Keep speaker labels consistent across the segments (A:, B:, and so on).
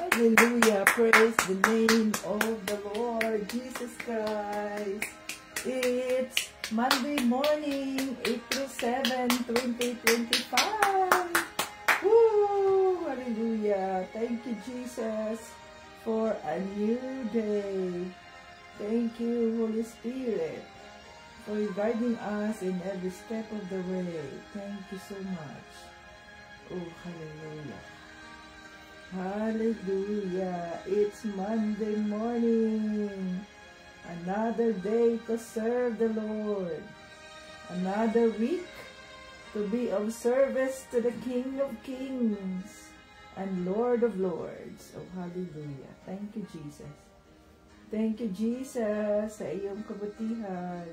A: Hallelujah. Praise the name of the Lord Jesus Christ. It's Monday morning, April 7, 2025. Woo! Hallelujah. Thank you, Jesus, for a new day. Thank you, Holy Spirit, for guiding us in every step of the way. Thank you so much. Oh, hallelujah. Hallelujah. It's Monday morning. Another day to serve the Lord. Another week to be of service to the King of Kings and Lord of Lords. Oh, hallelujah. Thank you, Jesus. Thank you, Jesus, sa iyong kabutihan.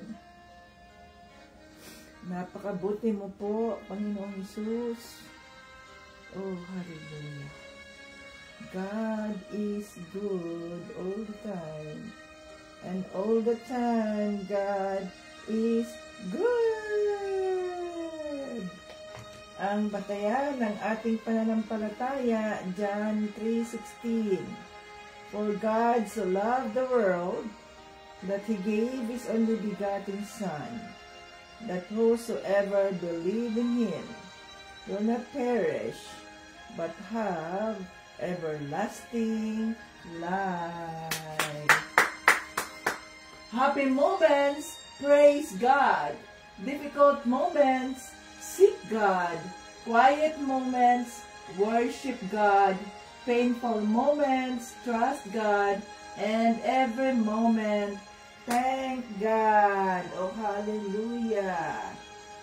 A: Napakabuti mo po, Panginoong Hesus. Oh, hallelujah. God is good all the time. And all the time, God is good. Ang batayan ng ating pananampalataya, John 3:16. For God so loved the world that He gave His only begotten Son, that whosoever believe in Him will not perish, but have everlasting life. Happy moments, praise God. Difficult moments, seek God. Quiet moments, worship God. Painful moments, trust God. And every moment, thank God. Oh, hallelujah.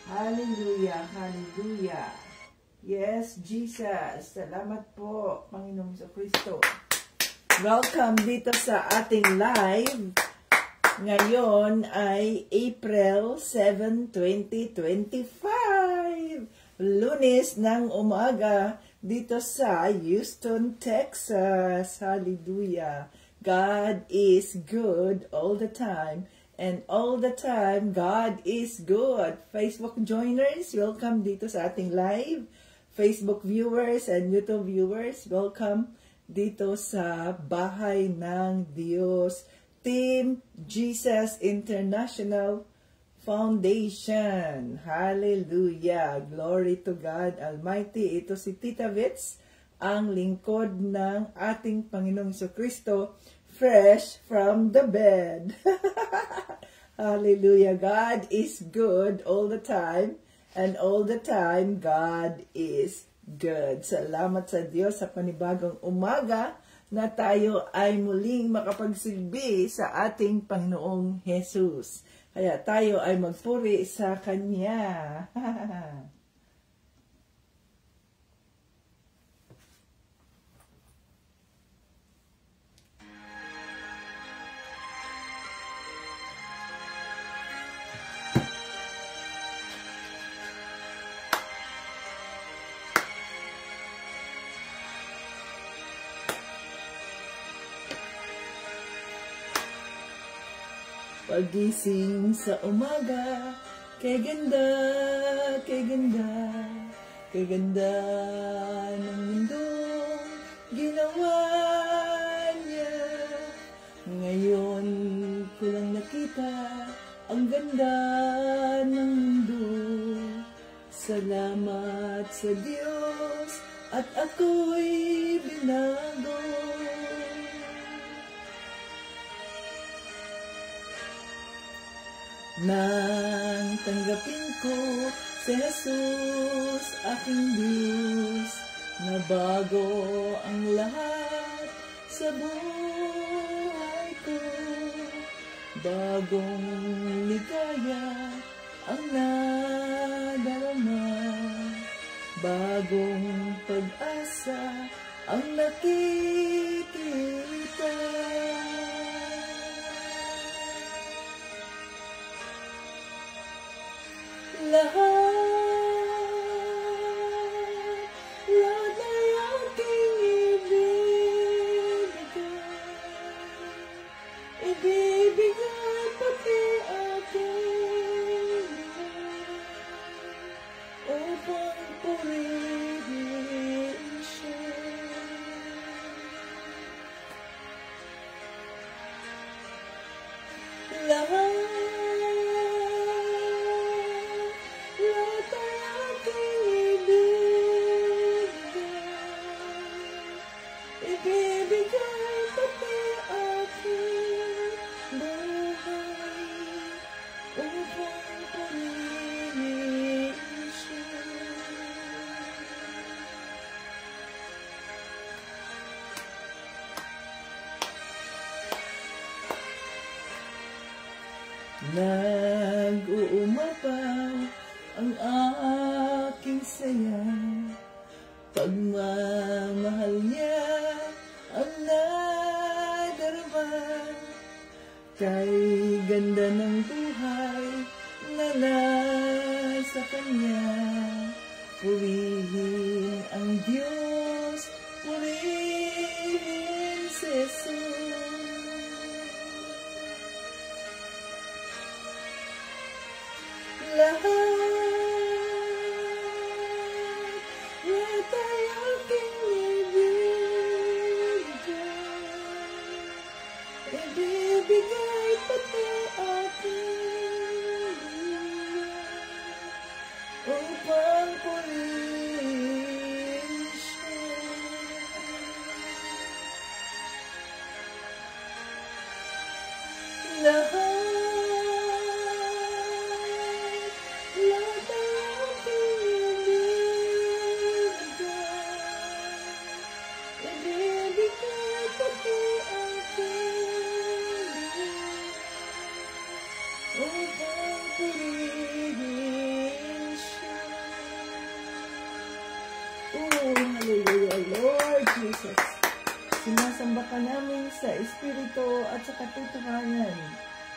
A: Hallelujah, hallelujah. Yes, Jesus. Salamat po, Panginoong Kristo. Welcome dito sa ating live. Ngayon ay April 7, 2025. Lunes ng umaga dito sa Houston, Texas. Hallelujah. God is good all the time. And all the time, God is good. Facebook joiners, welcome dito sa ating live. Facebook viewers and YouTube viewers, welcome dito sa Bahay ng Diyos. Team Jesus International Foundation. Hallelujah. Glory to God Almighty. Ito si Tita Vitz, ang lingkod ng ating Panginoong Jesucristo, fresh from the bed. Hallelujah. God is good all the time. And all the time, God is good. Salamat sa Diyos sa panibagong umaga na tayo ay muling makapagsilbi sa ating Panginoong Jesus. Kaya tayo ay magpuri sa Kanya. Pagising sa umaga, kay ganda, kay ganda, kay ganda ng mundong ginawa niya. Ngayon ko lang nakita ang ganda ng mundo. Salamat sa Diyos at ako'y binago. Nang tanggapin ko si Jesus, aking Diyos, na bago ang lahat sa buhay ko. Bagong ligaya ang nadarama, bagong pag-asa ang nakikita. Lahat ay aking ibibigay pati aking upang purihin siya. lahat ay aking ibibigay pati aking buhay upang purihin siya. Nag-uumapaw ang aking saya, pagmamahal niya ang nadarama. Kay ganda ng buhay na nasa kanya, purihin ang Diyos, purihin si Jesus. Lahat ay aking ibibigay pati aking upang purihin siya. Lahat hallelujah, Lord Jesus. Sinasamba ka namin sa Espiritu at sa katotohanan.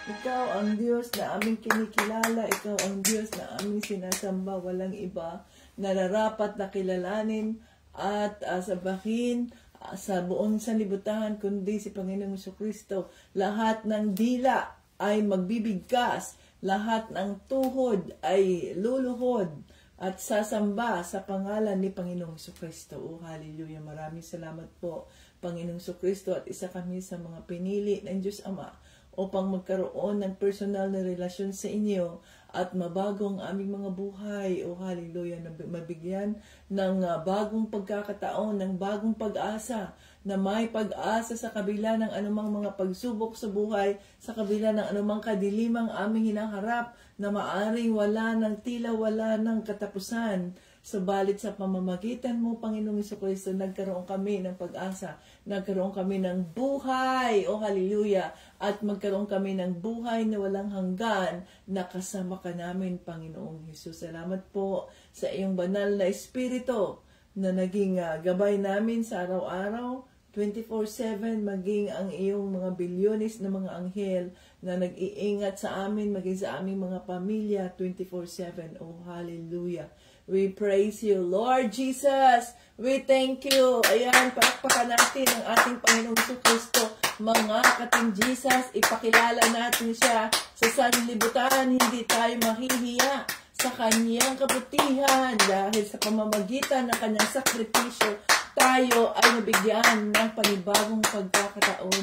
A: Ikaw ang Diyos na aming kinikilala. Ikaw ang Diyos na aming sinasamba. Walang iba na nararapat na kilalanin at sabahin sa buong sanlibutan kundi si Panginoong Jesucristo. Lahat ng dila ay magbibigkas. Lahat ng tuhod ay luluhod at sasamba sa pangalan ni Panginoong Jesucristo. Oh, hallelujah. Maraming salamat po, Panginoong Jesucristo, at isa kami sa mga pinili ng Diyos Ama upang magkaroon ng personal na relasyon sa inyo at mabago ang aming mga buhay. Oh, hallelujah. Mabigyan ng bagong pagkakataon, ng bagong pag-asa, na may pag-asa sa kabila ng anumang mga pagsubok sa buhay, sa kabila ng anumang kadilimang aming hinaharap, na maaring wala ng tila, wala ng katapusan. Subalit sa pamamagitan mo, Panginoong Jesucristo, nagkaroon kami ng pag-asa, nagkaroon kami ng buhay, oh hallelujah, at magkaroon kami ng buhay na walang hanggan, na kasama ka namin, Panginoong Jesus. Salamat po sa iyong banal na Espiritu na naging gabay namin sa araw-araw, 24/7, maging ang iyong mga bilyones na mga anghel na nag-iingat sa amin, maging sa aming mga pamilya, 24/7. Oh, hallelujah. We praise you, Lord Jesus. We thank you. Ayan, pakpakan natin ang ating Panginoong Jesucristo. Mga kating Jesus, ipakilala natin siya sa sanlibutan. Hindi tayo mahihiya sa kanyang kabutihan dahil sa pamamagitan ng kanyang sakripisyo, tayo ay nabigyan ng panibagong pagkakataon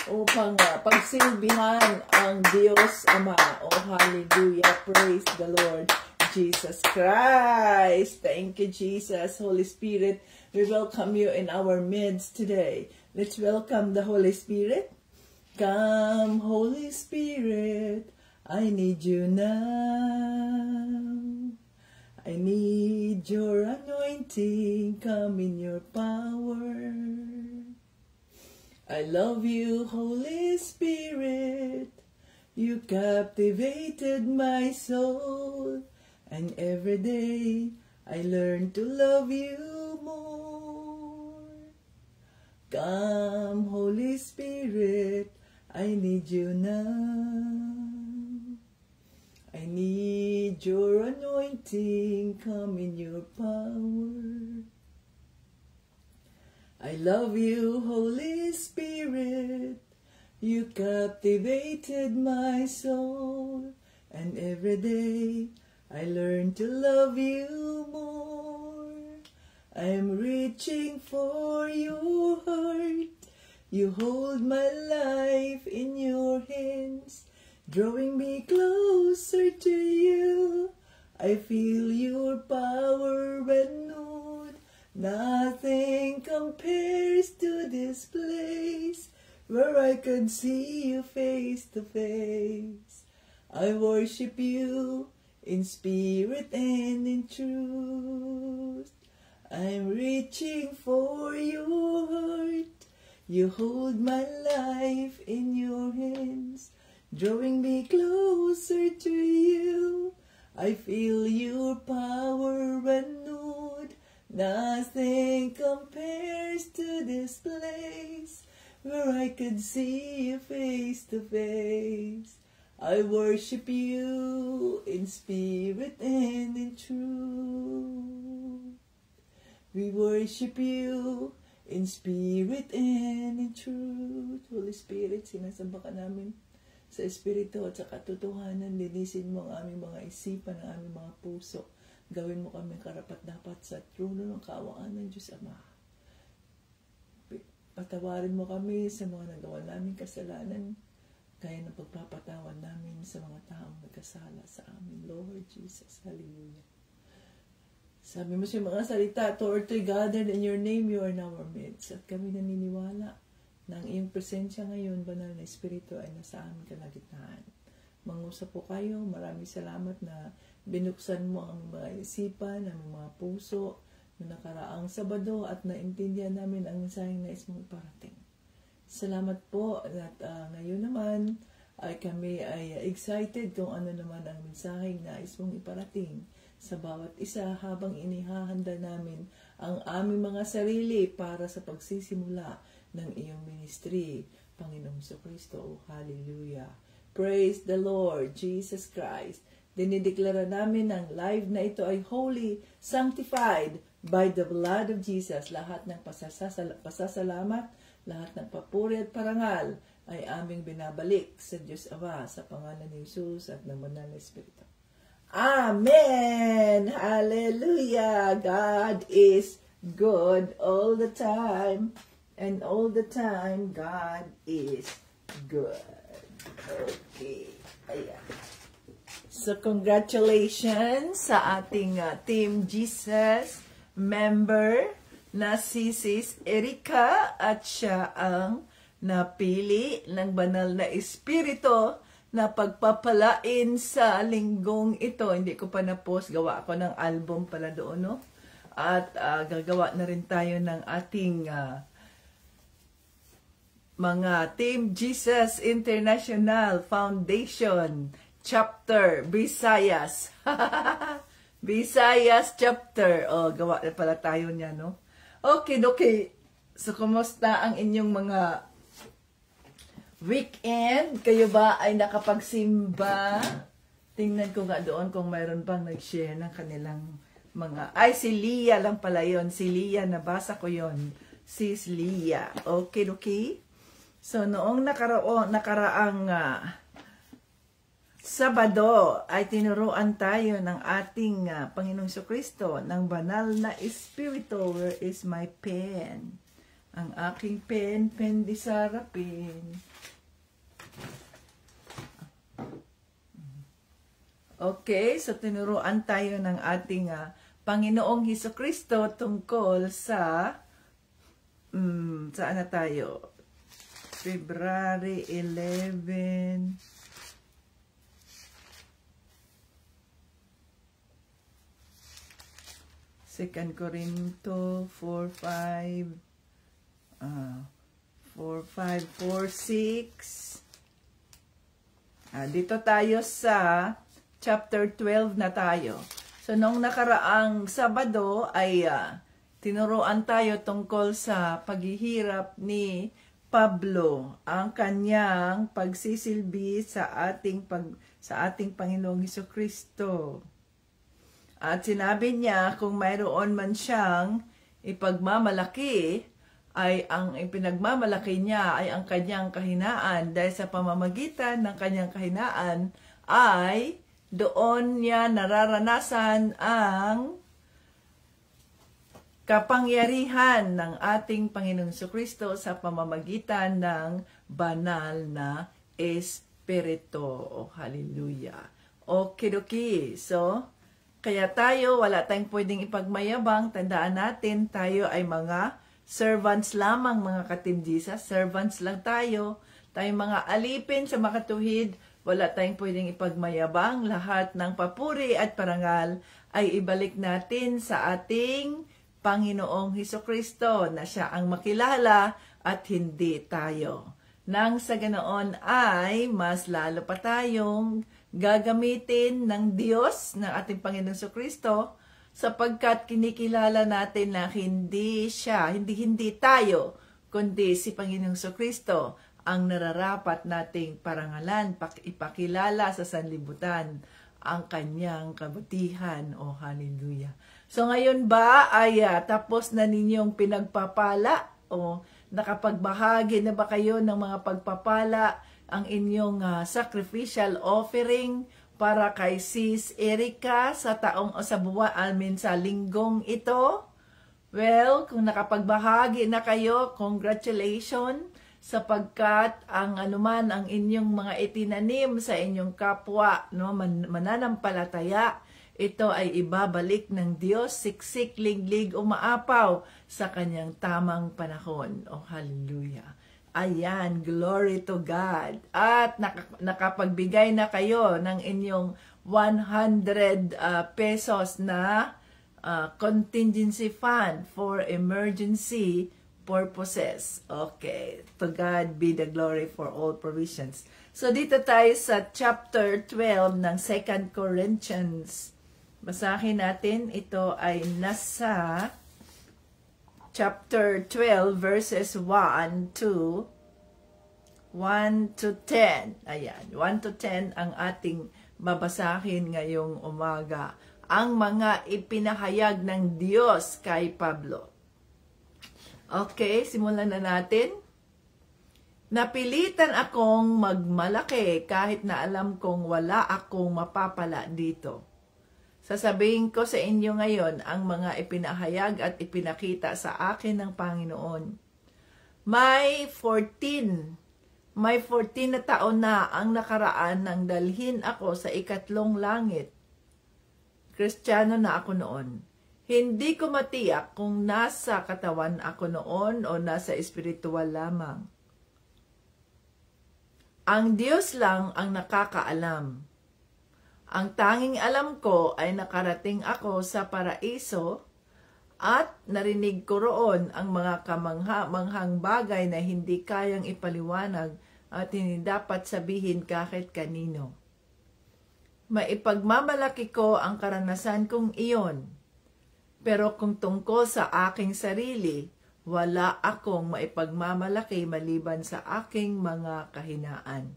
A: upang pagsilbihan ang Diyos Ama. Oh, hallelujah. Praise the Lord Jesus Christ. Thank you, Jesus. Holy Spirit, we welcome you in our midst today. Let's welcome the Holy Spirit. Come, Holy Spirit, I need you now. I need your anointing, come in your power. I love you, Holy Spirit. You captivated my soul. And every day I learn to love you more. Come, Holy Spirit, I need you now. I need your anointing, come in your power. I love you, Holy Spirit. You captivated my soul. And every day I learn to love you more. I'm reaching for your heart. You hold my life in your hands, drawing me closer to you. I feel your power renewed. Nothing compares to this place where I could see you face to face. I worship you in spirit and in truth. I'm reaching for your heart. You hold my life in your hands, drawing me closer to you. I feel your power renewed. Nothing compares to this place where I could see you face to face. I worship you in spirit and in truth. We worship you in spirit and in truth. Holy Spirit, sinasamba ka namin sa Espiritu at sa katotohanan. Linisin mo ang aming mga isipan, ang aming mga puso. Gawin mo kami karapat-dapat sa trono ng kaawaan ng Diyos Ama. Patawarin mo kami sa mga nagawa naming kasalanan, kaya ng pagpapatawad namin sa mga taong nagkasala sa amin. Lord Jesus, hallelujah. Sabi mo sa mga salita, two or three gathered in your name, you are in our midst. At kami naniniwala na ang iyong presensya ngayon, banal na Espiritu, ay nasa aming kalagitnaan. Mangusap po kayo. Maraming salamat na binuksan mo ang mga isipan, ang mga puso, na nakaraang Sabado at naintindihan namin ang mensaheng nais mong iparating. Salamat po at ngayon naman ay kami ay excited kung ano naman ang mensaheng nais mong iparating sa bawat isa habang inihahanda namin ang aming mga sarili para sa pagsisimula ng iyong ministry. Panginoong Kristo, oh, hallelujah. Praise the Lord Jesus Christ. Dinideklara namin ang live na ito ay holy, sanctified by the blood of Jesus. Lahat ng pasasalamat, lahat ng papuri at parangal ay aming binabalik sa Diyos Ama sa pangalan ni Jesus at ng Banal na Espiritu. Amen! Hallelujah! God is good all the time. And all the time, God is good. Okay. Ayan. So, congratulations sa ating Team Jesus member na si Sis Erica at siya ang napili ng Banal na Espiritu na pagpapalain sa linggong ito. Hindi ko pa na-post. Gawa ako ng album pala doon, no? At gagawa na rin tayo ng ating mga Team Jesus International Foundation Chapter Visayas. Visayas Chapter. Oh, gawa na pala tayo niya, no? Okay. So, kumusta ang inyong mga weekend? Kayo ba ay nakapagsimba? Tingnan ko nga doon kung mayroon bang nag-share ng kanilang mga... Ay, si Leah lang pala yun. Si Leah, nabasa ko yun. Sis Leah. Okay. So, noong nakaraang Sabado ay tinuruan tayo ng ating Panginoong Kristo ng banal na Espiritu. Where is my pen? Ang aking pen di Sara pen. Okay, so tinuruan tayo ng ating Panginoong Kristo tungkol sa saan na tayo? February 11. Second Corinto 4:5. 4:6. Dito tayo sa chapter 12 na tayo. So, nung nakaraang Sabado ay tinuruan tayo tungkol sa paghihirap ni Pablo, ang kanyang pagsisilbi sa ating Panginoong Jesucristo. At sinabi niya kung mayroon man siyang ipagmamalaki, ay ang ipinagmamalaki niya ay ang kanyang kahinaan, dahil sa pamamagitan ng kanyang kahinaan ay doon niya nararanasan ang kapangyarihan ng ating Panginoong Jesucristo sa pamamagitan ng banal na Espiritu. Oh, hallelujah. Okidoki. So, kaya tayo, wala tayong pwedeng ipagmayabang. Tandaan natin, tayo ay mga servants lamang, mga ka-Team Jesus. Servants lang tayo. Tayong mga alipin sa makatuwid. Wala tayong pwedeng ipagmayabang. Lahat ng papuri at parangal ay ibalik natin sa ating Panginoong Hesukristo na siya ang makilala at hindi tayo. Nang sa ganoon ay mas lalo pa tayong gagamitin ng Diyos, ng ating Panginoong Jesucristo, sapagkat kinikilala natin na hindi tayo, kundi si Panginoong Jesucristo ang nararapat nating parangalan, ipakilala sa sanlibutan ang kanyang kabutihan. Oh, hallelujah. So ngayon ba ay tapos na ninyong pinagpapala? O nakapagbahagi na ba kayo ng mga pagpapala, ang inyong sacrificial offering para kay Sis Erica sa sa linggong ito? Well, kung nakapagbahagi na kayo, congratulations, sapagkat ang anuman ang inyong mga itinanim sa inyong kapwa, no, mananampalataya, ito ay ibabalik ng Diyos, siksik, liglig, umaapaw sa kanyang tamang panahon. Oh, hallelujah. Ayan, glory to God. At nakapagbigay na kayo ng inyong 100 pesos na contingency fund for emergency purposes. Okay, to God be the glory for all provisions. So dito tayo sa chapter 12 ng 2 Corinthians. Basahin natin, ito ay nasa chapter 12 verses 1 to 10. Ayan, 1 to 10 ang ating babasahin ngayong umaga. Ang mga ipinahayag ng Diyos kay Pablo. Okay, simulan na natin. Napilitan akong magmalaki kahit na alam kong wala akong mapapala dito. Sasabihin ko sa inyo ngayon ang mga ipinahayag at ipinakita sa akin ng Panginoon. May 14 na taon na ang nakaraan nang dalhin ako sa ikatlong langit. Kristiyano na ako noon. Hindi ko matiyak kung nasa katawan ako noon o nasa espiritual lamang. Ang Diyos lang ang nakakaalam. Ang tanging alam ko ay nakarating ako sa paraiso at narinig ko roon ang mga kamangha-manghang bagay na hindi kayang ipaliwanag at hindi dapat sabihin kahit kanino. Maipagmamalaki ko ang karanasan kong iyon, pero kung tungkol sa aking sarili, wala akong maipagmamalaki maliban sa aking mga kahinaan.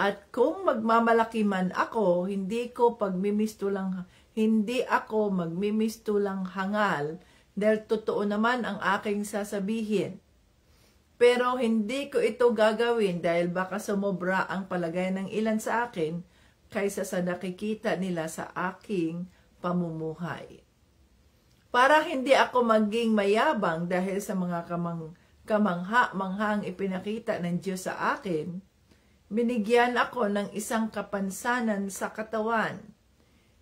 A: At kung magmamalaki man ako, hindi ako magmimistulang hangal dahil totoo naman ang aking sasabihin. Pero hindi ko ito gagawin dahil baka sumobra ang palagay ng ilan sa akin kaysa sa nakikita nila sa aking pamumuhay. Para hindi ako maging mayabang dahil sa mga kamangha-manghang ipinakita ng Diyos sa akin, binigyan ako ng isang kapansanan sa katawan.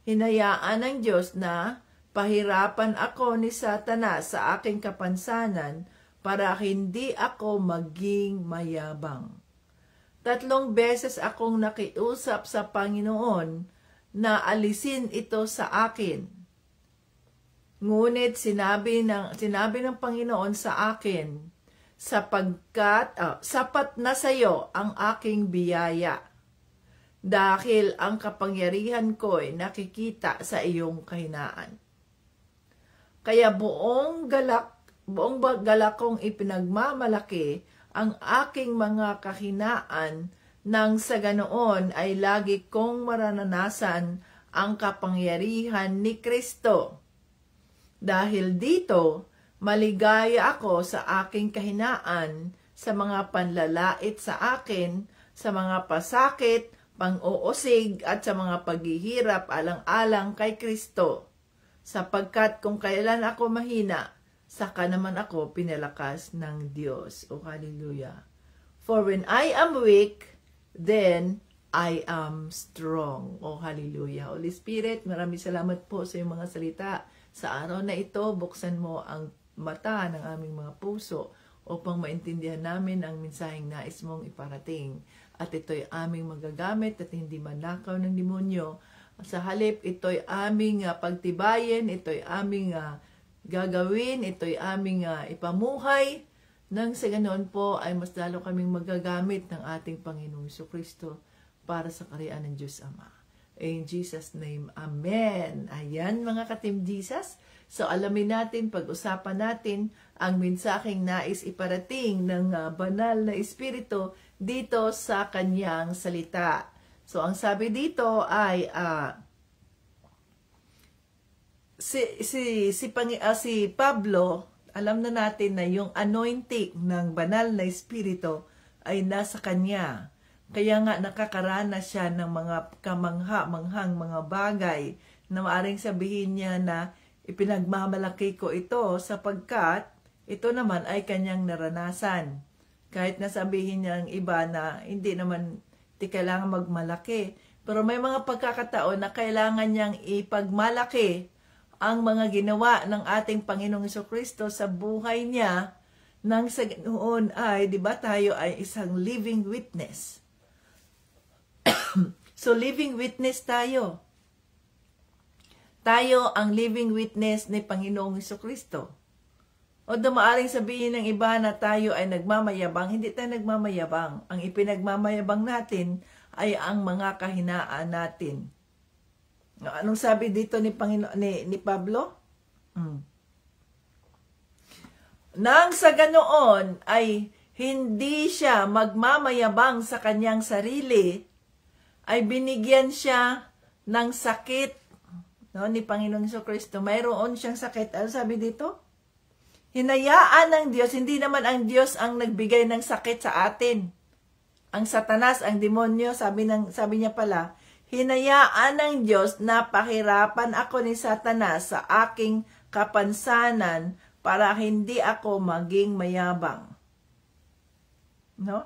A: Hinayaan ng Diyos na pahirapan ako ni Satanas sa aking kapansanan para hindi ako maging mayabang. 3 beses akong nakiusap sa Panginoon na alisin ito sa akin. Ngunit sinabi ng Panginoon sa akin, sapagkat sapat na sa iyo ang aking biyaya, dahil ang kapangyarihan ko'y nakikita sa iyong kahinaan. Kaya buong galak kong ipinagmamalaki ang aking mga kahinaan, nang sa ganoon ay lagi kong maranasan ang kapangyarihan ni Kristo. Dahil dito, maligaya ako sa aking kahinaan, sa mga panlalait sa akin, sa mga pasakit, pang-uusig at sa mga paghihirap alang-alang kay Kristo. Sapagkat kung kailan ako mahina, saka naman ako pinalakas ng Diyos. O hallelujah. For when I am weak, then I am strong. O hallelujah. Holy Spirit, maraming salamat po sa iyong mga salita. Sa araw na ito, buksan mo ang mata ng aming mga puso upang maintindihan namin ang mensaheng nais mong iparating. At ito'y aming magagamit at hindi manakaw ng demonyo. Sa halip, ito'y aming pagtibayin, ito'y aming gagawin, ito'y aming ipamuhay. Nang sa ganoon po ay mas lalo kaming magagamit ng ating Panginoong Jesucristo para sa kaharian ng Diyos Ama. In Jesus' name, Amen. Ayan mga ka-Team Jesus. So alamin natin, pag-usapan natin ang mensaheng nais iparating ng banal na Espiritu dito sa kanyang salita. So ang sabi dito ay si Pablo, alam na natin na yung anointing ng banal na Espiritu ay nasa kanya. Kaya nga nakakaranas siya ng mga kamangha-manghang mga bagay na maaaring sabihin niya na ipinagmamalaki ko ito sapagkat ito naman ay kanyang naranasan. Kahit nasabihin niya ang iba na hindi naman kailangan magmalaki. Pero may mga pagkakataon na kailangan niyang ipagmalaki ang mga ginawa ng ating Panginoong Jesucristo sa buhay niya nang sa noon ay, di ba tayo ay isang living witness. So living witness tayo. Tayo ang living witness ni Panginoong Jesucristo. O maaring sabihin ng iba na tayo ay nagmamayabang, hindi tayo nagmamayabang. Ang ipinagmamayabang natin ay ang mga kahinaan natin. Anong sabi dito ni Pablo? Nang sa ganoon ay hindi siya magmamayabang sa kanyang sarili, ay binigyan siya ng sakit ni Panginoong Jesucristo. Mayroon siyang sakit. Ano sabi dito? Hinayaan ng Diyos, hindi naman ang Diyos ang nagbigay ng sakit sa atin. Ang Satanas, ang demonyo, sabi niya pala, hinayaan ng Diyos na pahirapan ako ni Satanas sa aking kapansanan para hindi ako maging mayabang. No?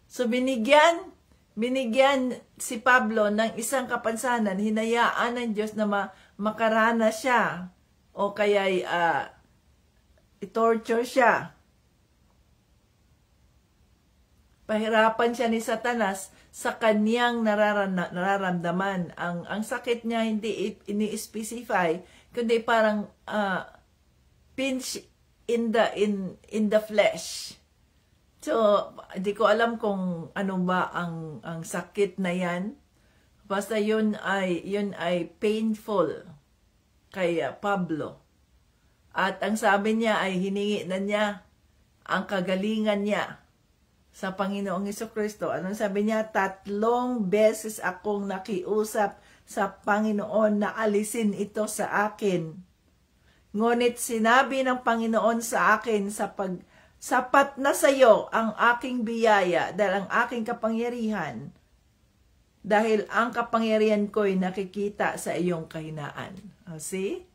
A: So binigyan si Pablo ng isang kapansanan, hinayaan ng Diyos na makarana siya o kaya i-torture siya. Pahirapan siya ni Satanas sa kanyang nararamdaman. Ang sakit niya hindi ini-specify, kundi parang pinch in the flesh. So, di ko alam kung ano ba ang sakit na yan. Basta yun ay painful kay Pablo. At ang sabi niya ay hiningi na niya ang kagalingan niya sa Panginoong Jesucristo. Anong sabi niya? 3 beses akong nakiusap sa Panginoon na alisin ito sa akin. Ngunit sinabi ng Panginoon sa akin sapat na sa iyo ang aking biyaya dahil ang aking kapangyarihan. Dahil ang kapangyarihan ko'y nakikita sa iyong kahinaan. See?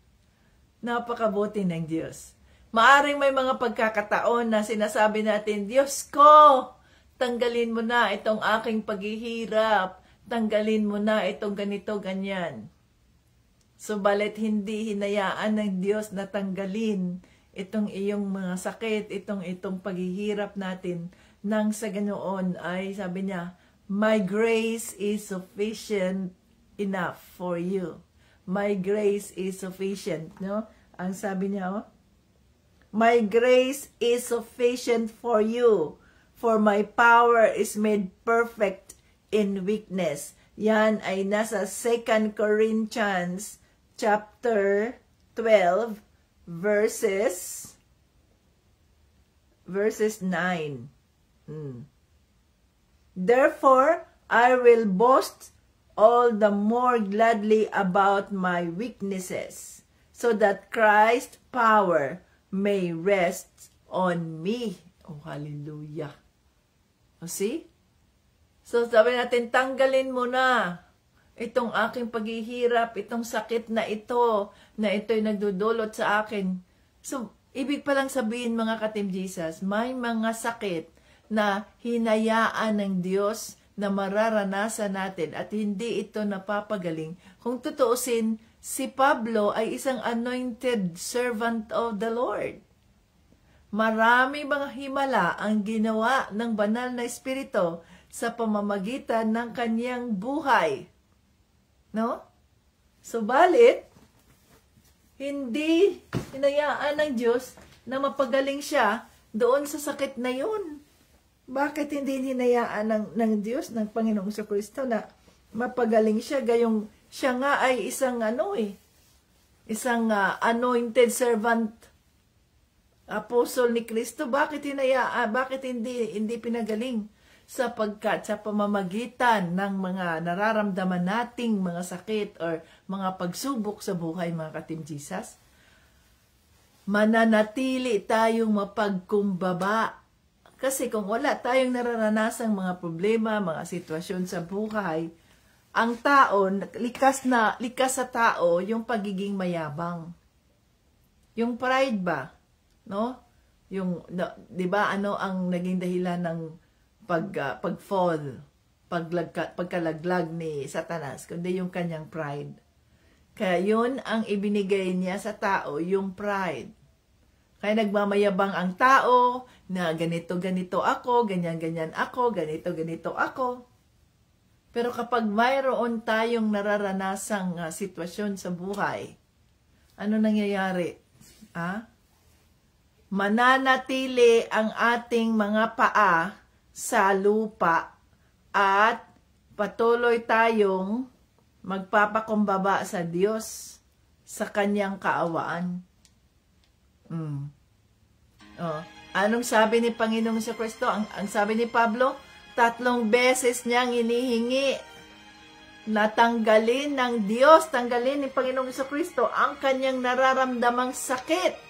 A: Napakabuti ng Diyos. Maaring may mga pagkakataon na sinasabi natin, Diyos ko, tanggalin mo na itong aking paghihirap. Tanggalin mo na itong ganito, ganyan. Subalit hindi hinayaan ng Diyos na tanggalin itong iyong mga sakit, itong paghihirap natin. Nang sa ganoon ay sabi niya, my grace is sufficient enough for you. My grace is sufficient, no? Ang sabi niya, my grace is sufficient for you, for my power is made perfect in weakness. Yan ay nasa 2 Corinthians chapter 12, verses 9. Therefore, I will boast all the more gladly about my weaknesses, so that Christ's power may rest on me. Oh, hallelujah. O see? So, sabi natin, tanggalin mo na itong aking paghihirap, itong sakit na ito'y nagdudulot sa akin. So, ibig palang sabihin mga ka-Team Jesus, may mga sakit na hinayaan ng Diyos na mararanasan natin at hindi ito napapagaling. Kung tutuusin, si Pablo ay isang anointed servant of the Lord. Marami mga himala ang ginawa ng banal na espiritu sa pamamagitan ng kanyang buhay. No? Subalit, hindi hinayaan ng Diyos na mapagaling siya doon sa sakit na yun. Bakit hindi hinayaan ng Diyos, ng Panginoong Kristo na mapagaling siya? Gayong siya nga ay isang isang anointed servant, apostle ni Kristo. Bakit hindi pinagaling? Sapagkat sa pamamagitan ng mga nararamdaman nating mga sakit or mga pagsubok sa buhay, mga ka-Team Jesus, mananatili tayong mapagkumbaba. Kasi kung wala tayong nararanasang mga problema, mga sitwasyon sa buhay, ang tao, likas sa tao yung pagiging mayabang. Yung pride ba? No? Yung, 'di ba, ang naging dahilan ng pag-fall, pagkalaglag ni Satanas, kundi yung kanyang pride. Kaya yun ang ibinigay niya sa tao, yung pride. Kaya nagmamayabang ang tao na ganito ako, ganyan ako, ganito ako. Pero kapag mayroon tayong nararanasang sitwasyon sa buhay, ano nangyayari? Mananatili ang ating mga paa sa lupa at patuloy tayong magpapakumbaba sa Diyos sa kanyang kaawaan. Anong sabi ni Panginoong Kristo? Ang sabi ni Pablo, 3 beses niyang inihingi na tanggalin ng Diyos, tanggalin ni Panginoong Kristo ang kanyang nararamdamang sakit.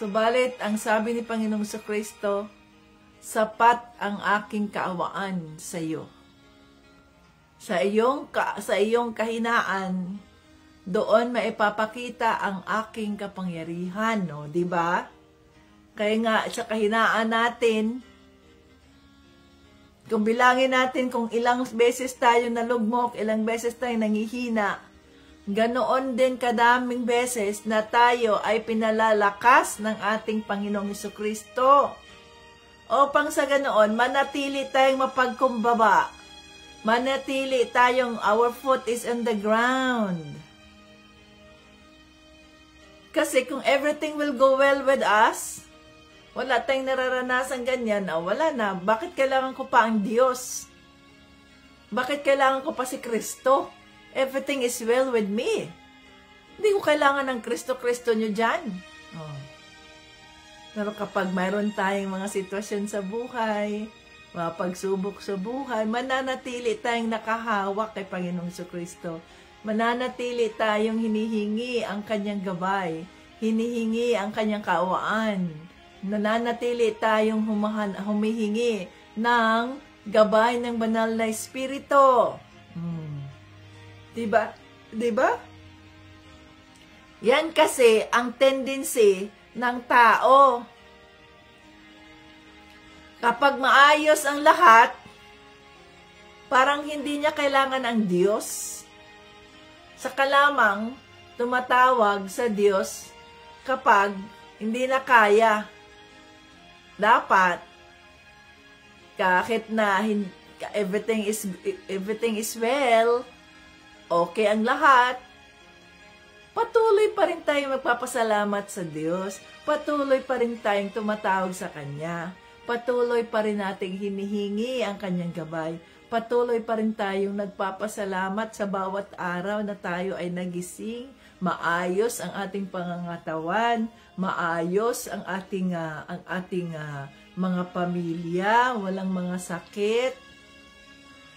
A: Subalit, ang sabi ni Panginoong Kristo, sapat ang aking kaawaan sa iyo. Sa iyong kahinaan, doon maipapakita ang aking kapangyarihan, no? 'Di ba? Kaya nga sa kahinaan natin, kung bilangin natin kung ilang beses tayo nalugmok, ilang beses tayo nangihina, ganoon din kadaming beses na tayo ay pinalalakas ng ating Panginoong Kristo. Upang sa ganoon, manatili tayong mapagkumbaba. Manatili tayong our foot is on the ground. Kasi kung everything will go well with us, wala tayong nararanasan ganyan, wala na. Bakit kailangan ko pa ang Diyos? Bakit kailangan ko pa si Kristo? Everything is well with me. Hindi ko kailangan ng Kristo-Kristo nyo dyan. Pero kapag mayroon tayong mga sitwasyon sa buhay, mga pagsubok sa buhay, mananatili tayong nakahawak kay Panginoong Kristo. Mananatili tayong hinihingi ang kanyang gabay, hinihingi ang kanyang kaawaan. Nananatili tayong humihingi ng gabay ng banal na espiritu. Diba? Diba? Yan kasi ang tendency ng tao. Kapag maayos ang lahat, parang hindi niya kailangan ang Diyos. Saka lamang tumatawag sa Diyos kapag hindi na kaya. Dapat, kahit na everything is well, okay ang lahat, patuloy pa rin tayong magpapasalamat sa Diyos. Patuloy pa rin tayong tumatawag sa Kanya. Patuloy pa rin nating hinihingi ang Kanyang gabay. Patuloy pa rin tayong nagpapasalamat sa bawat araw na tayo ay nagising. Maayos ang ating pangangatawan. Maayos ang ating mga pamilya. Walang mga sakit.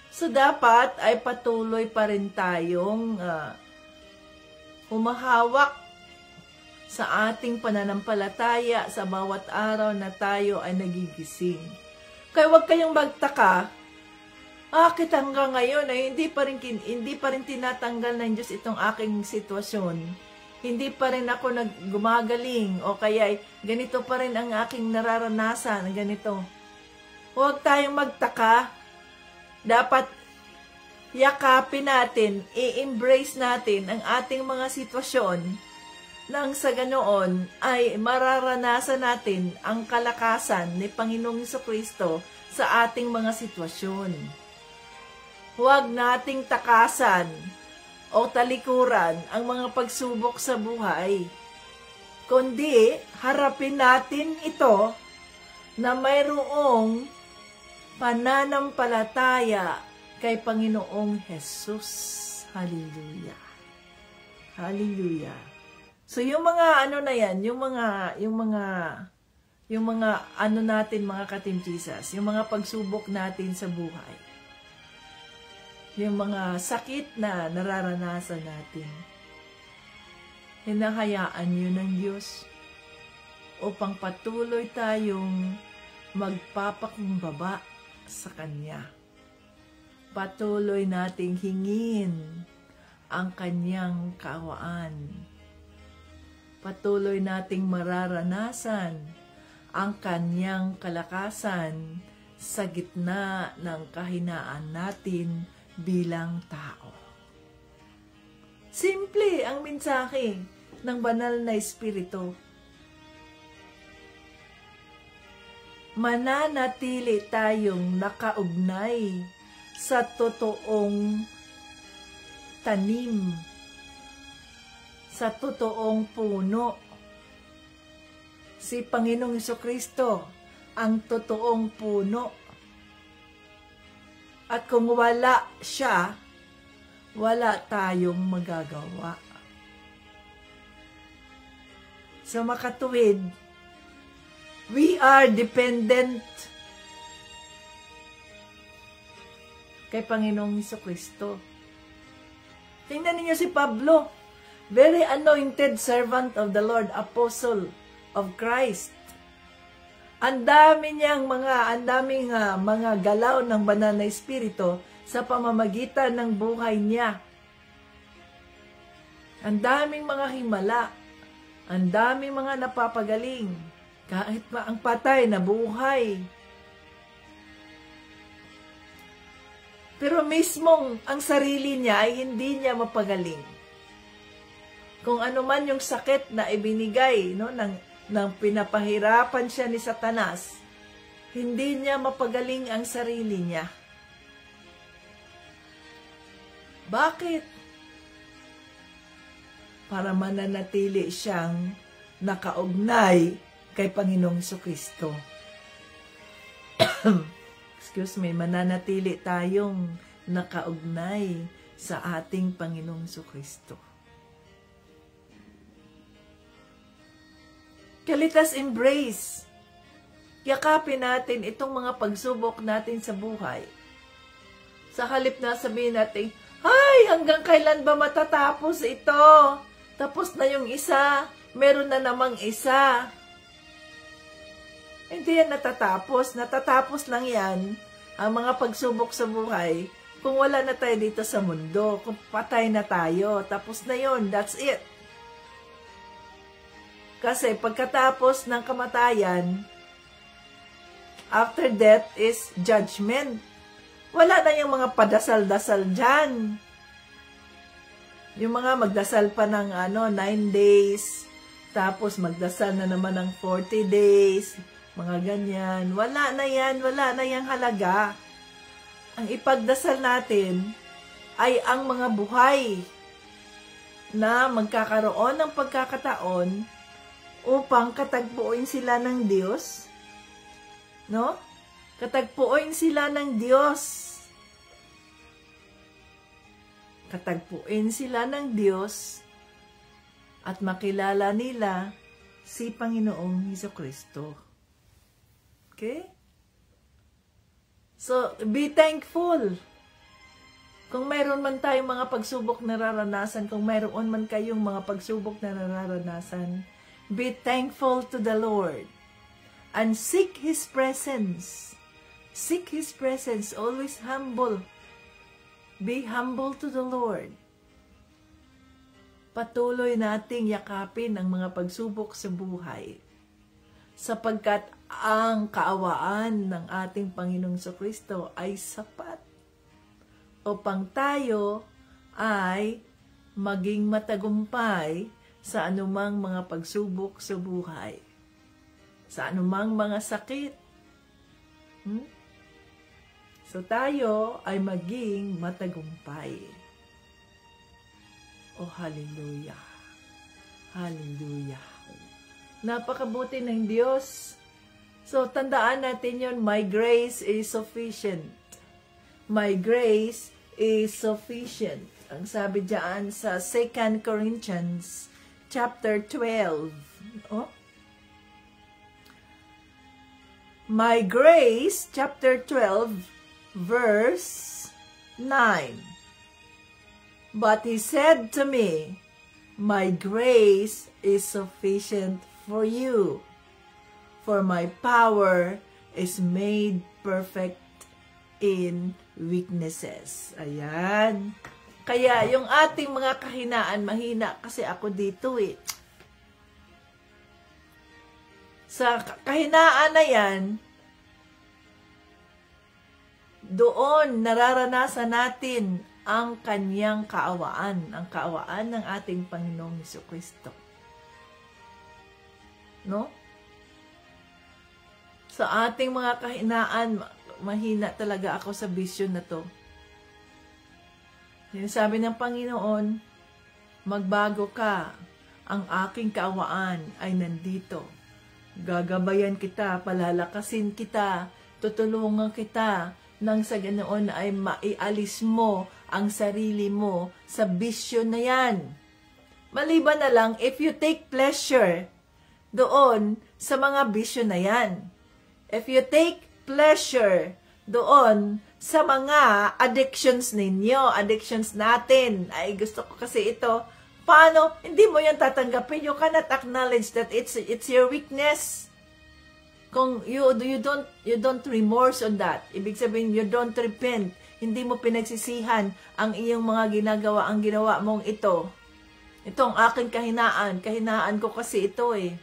A: So, dapat ay patuloy pa rin tayong humahawak sa ating pananampalataya sa bawat araw na tayo ay nagigising. Kaya huwag kayong magtaka Bakit hanggang ngayon ay hindi pa rin tinatanggal ng Diyos itong aking sitwasyon? Hindi pa rin ako gumagaling o kaya ganito pa rin ang aking nararanasan, ganito. Huwag tayong magtaka. Dapat yakapin natin, i-embrace natin ang ating mga sitwasyon nang sa ganoon ay mararanasan natin ang kalakasan ni Panginoong Jesucristo sa ating mga sitwasyon. Huwag nating takasan o talikuran ang mga pagsubok sa buhay, kundi harapin natin ito na mayroong pananampalataya kay Panginoong Jesus. Hallelujah. Hallelujah. So yung mga ano na yan, yung mga ano natin mga ka-Team Jesus, yung mga pagsubok natin sa buhay, yung mga sakit na nararanasan natin, hinahayaan yun ng Diyos upang patuloy tayong magpapakumbaba sa Kanya. Patuloy nating hingin ang Kanyang kaawaan. Patuloy nating mararanasan ang Kanyang kalakasan sa gitna ng kahinaan natin bilang tao. Simple ang mensahe ng banal na Espiritu. Mananatili tayong nakaugnay sa totoong tanim, sa totoong puno. Si Panginoong Jesucristo ang totoong puno. At kung wala siya, wala tayong magagawa. Sa makatuwid, we are dependent kay Panginoong Jesucristo. Tingnan niyo si Pablo, very anointed servant of the Lord, apostle of Christ. Ang daming mga galaw ng banal na Espiritu sa pamamagitan ng buhay niya. Ang daming mga himala, ang daming mga napapagaling, kahit pa ang patay na buhay. Pero mismong ang sarili niya ay hindi niya mapagaling. Kung ano man yung sakit na ibinigay, no, nang pinapahirapan siya ni Satanas, hindi niya mapagaling ang sarili niya. Bakit? Para mananatili siyang nakaugnay kay Panginoong Jesucristo. Excuse me, mananatili tayong nakaugnay sa ating Panginoong Jesucristo. Let us embrace. Yakapin natin itong mga pagsubok natin sa buhay. Sa halip na sabihin natin, ay, hanggang kailan ba matatapos ito? Tapos na yung isa, meron na namang isa. Hindi yan natatapos. Natatapos lang yan, ang mga pagsubok sa buhay, kung wala na tayo dito sa mundo, kung patay na tayo, tapos na yun, that's it. Kasi pagkatapos ng kamatayan, after death is judgment. Wala na yung mga padasal-dasal dyan. Yung mga magdasal pa ng 9 days, tapos magdasal na naman ng 40 days, mga ganyan. Wala na yan, wala na yung halaga. Ang ipagdasal natin ay ang mga buhay na magkakaroon ng pagkakataon upang katagpuin sila ng Diyos, no? Katagpuin sila ng Diyos. Katagpuin sila ng Diyos at makilala nila si Panginoong Jesucristo. Okay? So, be thankful. Kung mayroon man tayong mga pagsubok na nararanasan, kung mayroon man kayong mga pagsubok na nararanasan, be thankful to the Lord and seek His presence Seek His presence. Always humble. Be humble to the Lord. Patuloy nating yakapin ang mga pagsubok sa buhay. Sapagkat ang kaawaan ng ating Panginoong Kristo ay sapat upang tayo ay maging matagumpay sa anumang mga pagsubok sa buhay, sa anumang mga sakit. So tayo ay maging matagumpay. Oh, hallelujah! Hallelujah! Napakabuti ng Diyos. So tandaan natin yun, my grace is sufficient. My grace is sufficient. Ang sabi diyan sa 2 Corinthians chapter 12. Oh. My grace, chapter 12, verse 9. But He said to me, my grace is sufficient for you, for my power is made perfect in weaknesses. Ayan. Kaya yung ating mga kahinaan, mahina kasi ako dito eh. Sa kahinaan na yan, doon nararanasan natin ang kanyang kaawaan, ang kaawaan ng ating Panginoong Jesucristo. No? Sa ating mga kahinaan, mahina talaga ako sa bisyon na to. Sabi ng Panginoon, magbago ka, ang aking kaawaan ay nandito. Gagabayan kita, palalakasin kita, tutulungan kita, nang sa ganoon ay maialis mo ang sarili mo sa bisyon na yan. Maliban na lang if you take pleasure doon sa mga bisyon na yan. If you take pleasure doon sa mga addictions ninyo, addictions natin. Ay, gusto ko kasi ito. Paano? Hindi mo yan tatanggapin. You cannot acknowledge that it's your weakness. Kung you don't remorse on that. Ibig sabihin, you don't repent. Hindi mo pinagsisihan ang iyong mga ginagawa, ang ginawa mong ito. Itong aking kahinaan. Kahinaan ko kasi ito eh.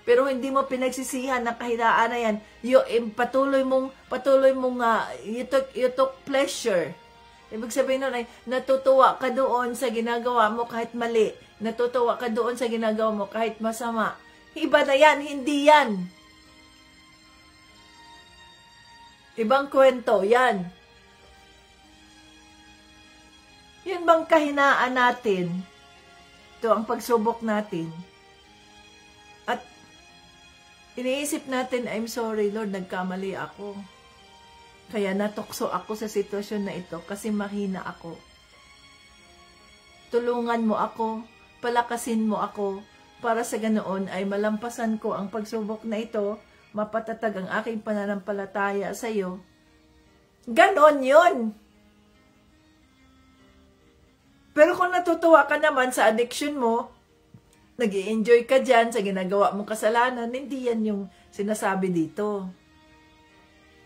A: Pero hindi mo pinagsisihan ng kahinaan na yan. Patuloy mong you took pleasure. Ibig sabihin nun ay, natutuwa ka doon sa ginagawa mo kahit mali. Natutuwa ka doon sa ginagawa mo kahit masama. Iba na yan, hindi yan. Ibang kwento, yan. Yun bang kahinaan natin? Ito ang pagsubok natin. At iniisip natin, I'm sorry Lord, nagkamali ako. Kaya natukso ako sa sitwasyon na ito kasi mahina ako. Tulungan mo ako, palakasin mo ako, para sa ganoon ay malampasan ko ang pagsubok na ito, mapatatag ang aking pananampalataya sa iyo. Ganon yun. Pero kung natutuwa ka naman sa addiction mo, nag-i-enjoy ka dyan sa ginagawa mong kasalanan, hindi yan yung sinasabi dito.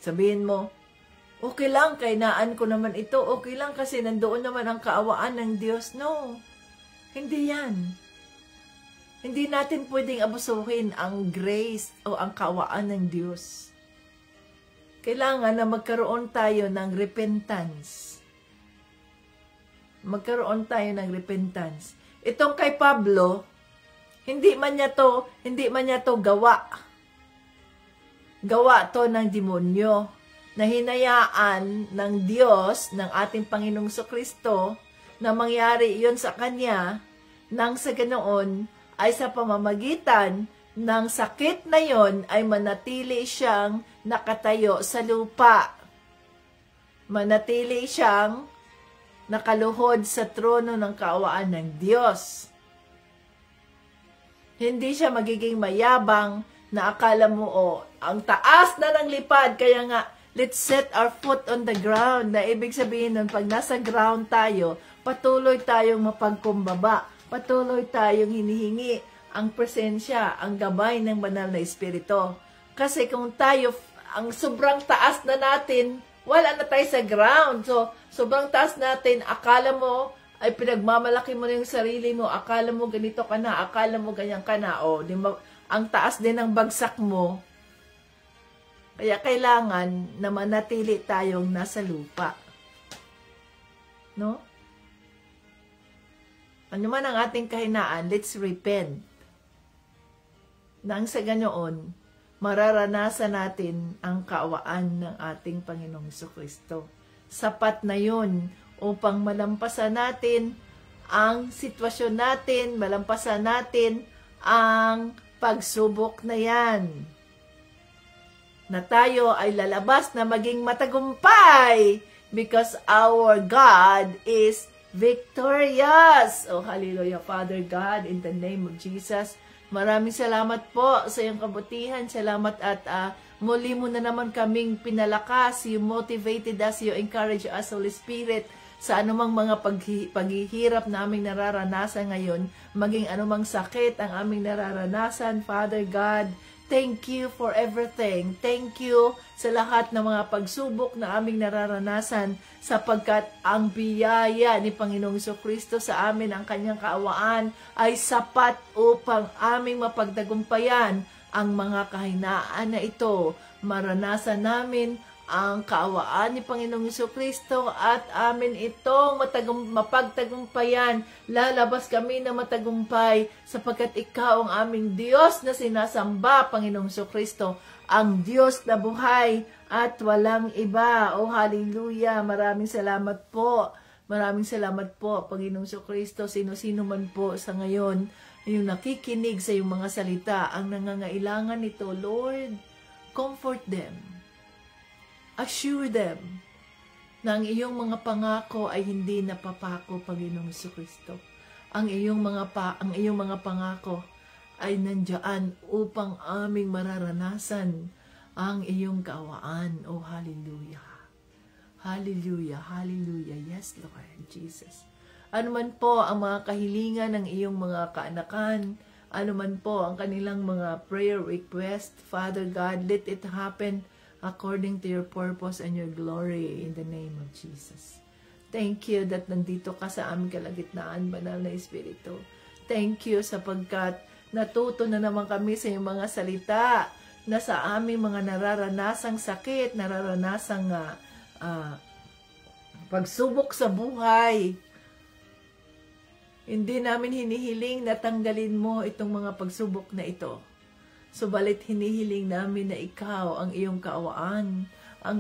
A: Sabihin mo, okay lang, kainaan ko naman ito, okay lang kasi nandoon naman ang kaawaan ng Diyos. No, hindi yan. Hindi natin pwedeng abusuhin ang grace o ang kaawaan ng Diyos. Kailangan na magkaroon tayo ng repentance. Magkaroon tayo ng repentance. Itong kay Pablo, hindi man niya to gawa. Gawa to ng demonyo na hinayaan ng Diyos, ng ating Panginoong Jesucristo, na mangyari iyon sa kanya, nang sa ganoon ay sa pamamagitan ng sakit na yon ay manatili siyang nakatayo sa lupa. Manatili siyang nakaluhod sa trono ng kaawaan ng Diyos. Hindi siya magiging mayabang na akala mo, ang taas na ng lipad, kaya nga, let's set our foot on the ground. Na ibig sabihin nun, pag nasa ground tayo, patuloy tayong mapagkumbaba. Patuloy tayong hinihingi ang presensya, ang gabay ng banal na Espiritu. Kasi kung tayo ang sobrang taas na natin, wala na tayo sa ground. So, sobrang taas natin, akala mo, ay pinagmamalaki mo na yung sarili mo, akala mo ganito ka na, akala mo ganyan ka na, o, di ba, ang taas din ng bagsak mo. Kaya kailangan na manatili tayong nasa lupa. No? Ano man ang ating kahinaan, let's repent. Nang sa ganoon, mararanasan natin ang kaawaan ng ating Panginoong Jesucristo. Sapat na yun upang malampasan natin ang sitwasyon natin, malampasan natin ang pagsubok na yan. Na tayo ay lalabas na maging matagumpay because our God is victorious. Oh, hallelujah, Father God, in the name of Jesus. Maraming salamat po sa iyong kabutihan. Salamat at muli mo na naman kaming pinalakas. You motivated us, you encourage us, Holy Spirit, sa anumang mga paghihirap na aming nararanasan ngayon, maging anumang sakit ang aming nararanasan, Father God. Thank you for everything. Thank you sa lahat ng mga pagsubok na aming nararanasan sapagkat ang biyaya ni Panginoong Jesucristo sa amin, ang kanyang kaawaan ay sapat upang aming mapagtagumpayan ang mga kahinaan na ito. Maranasan namin ang kaawaan ni Panginoong Jesucristo at amin itong mapagtagumpayan. Lalabas kami na matagumpay sapagkat ikaw ang aming Diyos na sinasamba, Panginoong Jesucristo, ang Diyos na buhay at walang iba. Oh, hallelujah! Maraming salamat po. Maraming salamat po, Panginoong Jesucristo. Sino-sino man po sa ngayon yung nakikinig sa iyong mga salita, ang nangangailangan nito, Lord, comfort them. Assure them na ang iyong mga pangako ay hindi napapako, Panginoong Jesucristo. Ang iyong mga pangako ay nandiyan upang aming mararanasan ang iyong kaawaan. Oh, hallelujah. Hallelujah, hallelujah. Yes, Lord Jesus. Ano man po ang mga kahilingan ng iyong mga kaanakan, ano man po ang kanilang mga prayer request, Father God, let it happen according to your purpose and your glory in the name of Jesus. Thank you that nandito ka sa aming kalagitnaan, Banal na Espiritu. Thank you sapagkat natuto na naman kami sa iyong mga salita na sa aming mga nararanasang sakit, nararanasang pagsubok sa buhay. Hindi namin hinihiling na tanggalin mo itong mga pagsubok na ito. Subalit hinihiling namin na ikaw ang iyong kaawaan, ang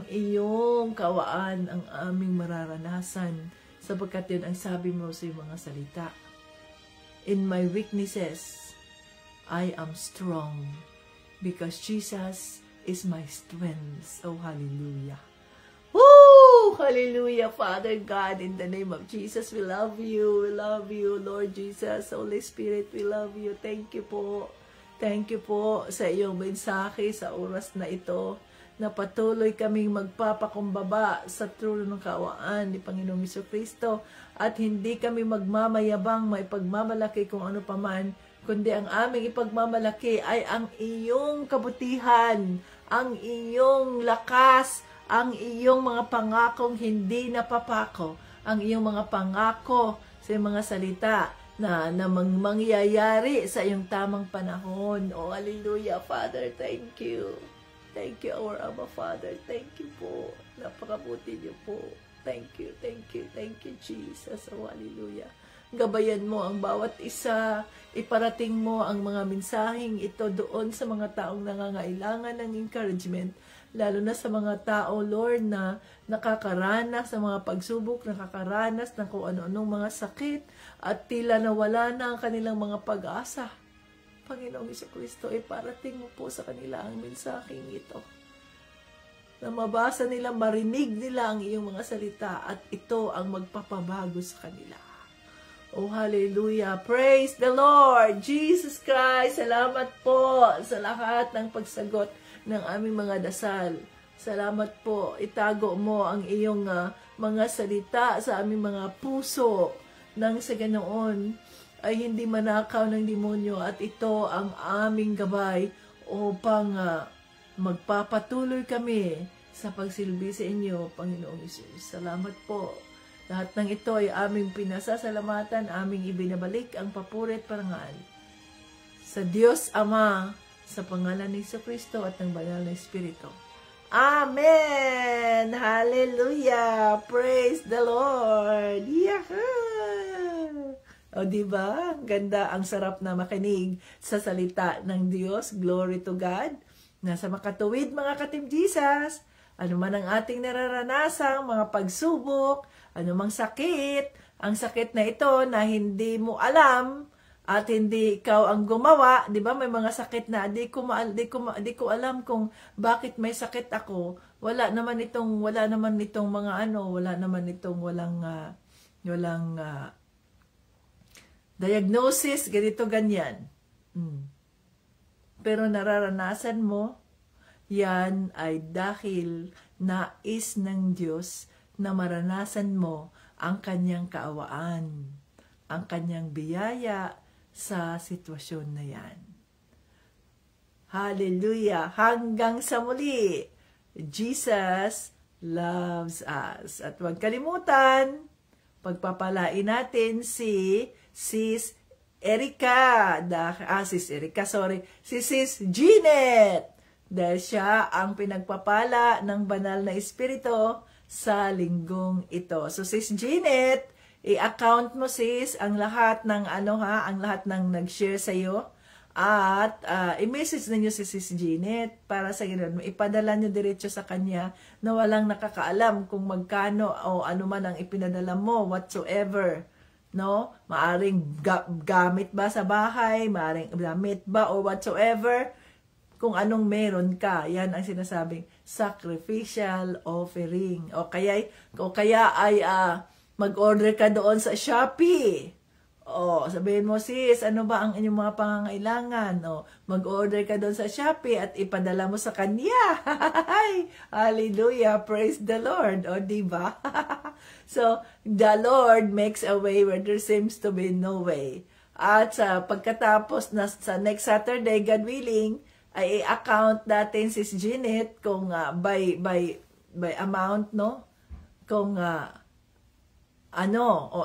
A: aming mararanasan, sapagkat yun ang sabi mo sa iyong mga salita. In my weaknesses, I am strong, because Jesus is my strength. Oh, hallelujah. Woo! Hallelujah, Father God, in the name of Jesus, we love you, Lord Jesus, Holy Spirit, we love you. Thank you po. Thank you po sa iyong mensahe sa oras na ito na patuloy kaming magpapakumbaba sa trono ng kaawaan ni Panginoong Jesucristo at hindi kami magmamayabang, may pagmamalaki kung ano paman, kundi ang aming ipagmamalaki ay ang iyong kabutihan, ang iyong lakas, ang iyong mga pangakong hindi napapako, ang iyong mga pangako sa mga salita na mangyayari sa iyong tamang panahon. Oh, hallelujah, Father, thank you. Thank you, our Abba Father. Thank you po. Napakabuti niyo po. Thank you, Jesus. Oh, hallelujah. Gabayan mo ang bawat isa. Iparating mo ang mga mensaheng ito doon sa mga taong nangangailangan ng encouragement, lalo na sa mga tao, Lord, na nakakaranas sa mga pagsubok, nakakaranas ng kung ano-anong mga sakit, at tila nawala na ang kanilang mga pag-asa. Panginoong Jesucristo, iparating mo po sa kanila ang mensaheng ito. Na mabasa nila, marinig nila ang iyong mga salita, at ito ang magpapabago sa kanila. Oh, hallelujah. Praise the Lord. Jesus Christ, salamat po sa lahat ng pagsagot ng aming mga dasal. Salamat po. Itago mo ang iyong mga salita sa aming mga puso, nang sa ganoon ay hindi manakaw ng demonyo, at ito ang aming gabay upang magpapatuloy kami sa pagsilbi sa inyo, Panginoong Hesus. Salamat po. Lahat ng ito ay aming pinasasalamatan, aming ibinabalik ang papuri at parangal sa Diyos Ama, sa pangalan ni Jesucristo at ng banal na Espiritu. Amen! Hallelujah! Praise the Lord! Yahoo! O diba? Ang ganda, ang sarap na makinig sa salita ng Diyos. Glory to God. Nasa makatuwid mga ka-Team Jesus. Ano man ang ating nararanasang mga pagsubok, ano mang sakit, ang sakit na ito na hindi mo alam, at hindi ikaw ang gumawa, 'di ba? May mga sakit na di ko alam kung bakit may sakit ako. Wala naman itong mga walang diagnosis, ganito ganyan. Pero nararanasan mo, yan ay dahil nais ng Diyos na maranasan mo ang kanyang kaawaan, ang kanyang biyaya sa sitwasyon na yan. Hallelujah! Hanggang sa muli, Jesus loves us. At huwag kalimutan, pagpapalain natin si Sis Jeanette. Dahil siya ang pinagpapala ng banal na espiritu sa linggong ito. So Sis Jeanette, i-account mo sis ang lahat ng ang lahat ng nag-share sa iyo at i-message ninyo si Sis Jeanette para sa ganun ipadala niyo diretso sa kanya na walang nakakaalam kung magkano o ano man ang ipinadala mo whatsoever, no? Maaring gamit ba sa bahay, maaring gamit ba or whatsoever, kung anong meron ka, yan ang sinasabing sacrificial offering. O kaya ay mag-order ka doon sa Shopee. O, sabihin mo, sis, ano ba ang inyong mga pangangailangan? O, mag-order ka doon sa Shopee at ipadala mo sa kanya. Hallelujah, praise the Lord. O, diba? So, the Lord makes a way where there seems to be no way. At sa pagkatapos na sa next Saturday, God willing, ay i-account natin si Jeanette kung by amount, no? Kung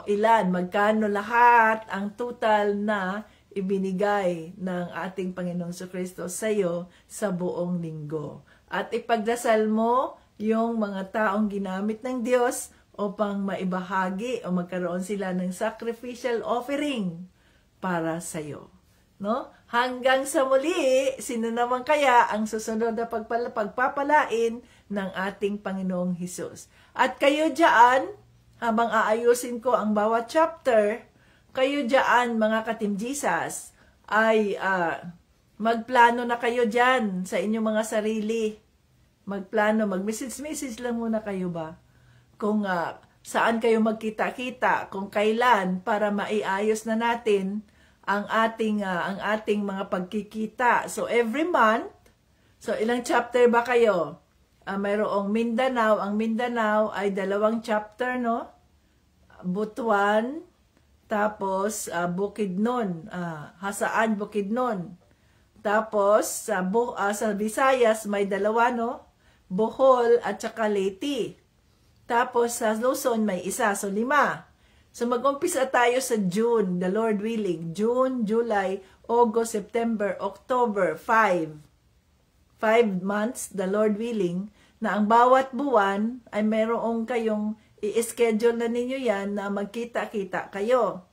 A: ilan, magkano lahat ang total na ibinigay ng ating Panginoong Jesucristo sa iyo sa buong linggo. At ipagdasal mo yung mga taong ginamit ng Diyos upang maibahagi o magkaroon sila ng sacrificial offering para sa iyo. No? Hanggang sa muli, sino naman kaya ang susunod na pagpapalain ng ating Panginoong Hesus? At kayo dyan, habang aayusin ko ang bawat chapter, kayo dyan, mga ka-Team Jesus, ay magplano na kayo dyan sa inyong mga sarili. Magplano, mag-message lang muna kayo ba? Kung saan kayo magkita-kita, kung kailan, para maiayos na natin ang ating mga pagkikita. So, every month, so ilang chapter ba kayo? Mayroong Mindanao. Ang Mindanao ay 2 chapter, no? Butuan, tapos Bukidnon, Hasaan, Bukidnon. Tapos sa Visayas may 2, no? Bohol at saka Leyte. Tapos sa Luzon may 1, so 5. So mag-umpisa tayo sa June, the Lord willing. June, July, August, September, October, 5 months, the Lord willing, na ang bawat buwan ay mayroong kayong i-schedule na ninyo yan na magkita-kita kayo.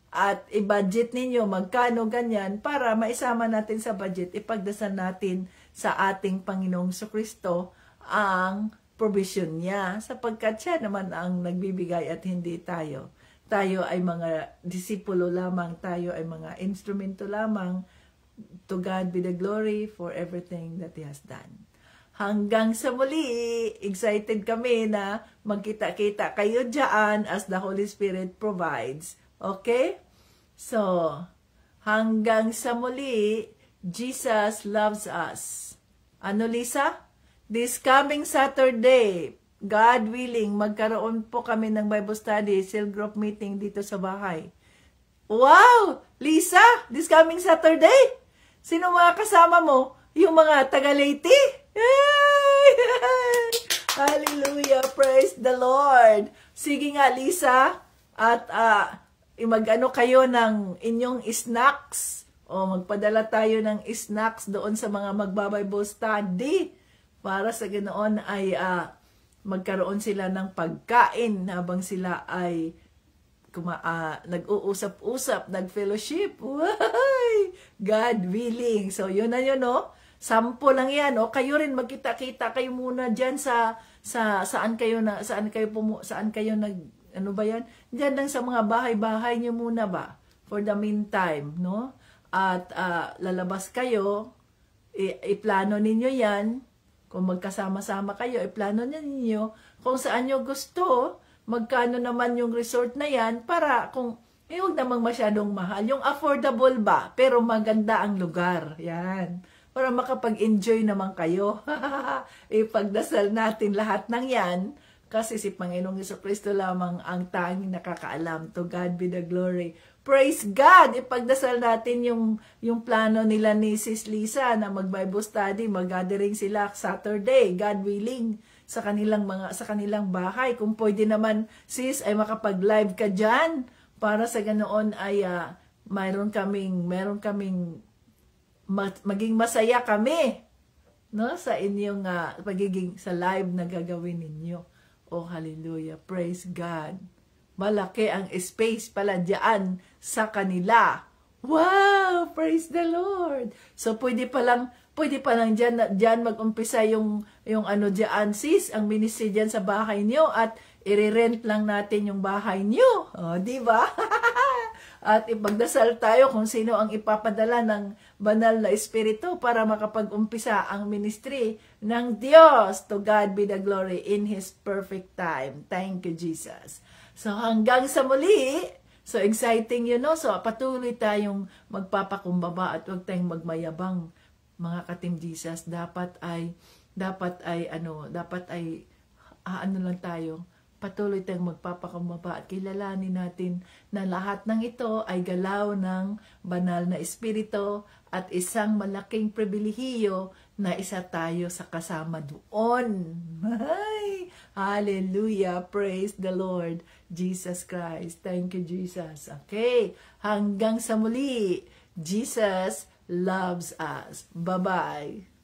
A: At i-budget ninyo magkano ganyan para maisama natin sa budget, ipagdasal natin sa ating Panginoong Jesucristo ang provision niya, sapagkat siya naman ang nagbibigay at hindi tayo. Tayo ay mga disipulo lamang, tayo ay mga instrumento lamang. To God be the glory for everything that He has done. Hanggang sa muli, excited kami na magkita-kita kayo dyan as the Holy Spirit provides. Okay? So, hanggang sa muli, Jesus loves us. Ano, Lisa? This coming Saturday, God willing, magkaroon po kami ng Bible study, cell group meeting dito sa bahay. Wow! Lisa, this coming Saturday? Sino mga kasama mo? Yung mga taga Leyte? Yay! Hallelujah! Praise the Lord! Sige nga, Lisa, at mag-ano kayo ng inyong snacks, o magpadala tayo ng snacks doon sa mga magbabible study para sa ganoon ay magkaroon sila ng pagkain habang sila ay nag-uusap-usap, nag-fellowship. God willing. So, yun na yun, no? Sampo lang yan, no? Kayo rin, magkita-kita kayo muna dyan saan kayo ano ba yan? Diyan lang sa mga bahay-bahay nyo muna ba? For the meantime, no? At lalabas kayo, iplano ninyo yan. Kung magkasama-sama kayo, iplano ninyo kung saan nyo gusto, magkano naman yung resort na yan, para kung huwag namang masyadong mahal. Yung affordable ba, pero maganda ang lugar. Yan. Para makapag-enjoy naman kayo. Ipagdasal natin lahat ng yan. Kasi si Panginoong Jesucristo lamang ang tanging nakakaalam. To God be the glory. Praise God! Ipagdasal natin yung plano nila ni Sis Lisa na mag-Bible study, mag-gathering sila Saturday, God willing, sa kanilang bahay. Kung pwede naman, sis, ay makapag-live ka dyan para sa ganoon ay mayroon kaming maging masaya kami, no, sa inyong pagiging sa live na gagawin ninyo. Oh, hallelujah. Praise God. Malaki ang space pala diyan sa kanila. Wow! Praise the Lord. So, pwede pa lang diyan mag-umpisa yung ano diyan, sis, ang ministry diyan sa bahay niyo, at i-rent lang natin yung bahay niyo. Oh, di ba? At ipagdasal tayo kung sino ang ipapadala ng banal na espiritu para makapag-umpisa ang ministry ng Diyos. To God be the glory in His perfect time. Thank you, Jesus. So, hanggang sa muli. So, exciting yun, no? So, patuloy tayong magpapakumbaba at huwag tayong magmayabang, mga ka-Team Jesus. Dapat ay lang tayo. Patuloy tayong magpapakumbaba at kilalanin natin na lahat ng ito ay galaw ng banal na espiritu at isang malaking pribilehiyo na isa tayo sa kasama doon. Ay, hallelujah! Praise the Lord Jesus Christ. Thank you, Jesus. Okay, hanggang sa muli. Jesus loves us. Bye-bye.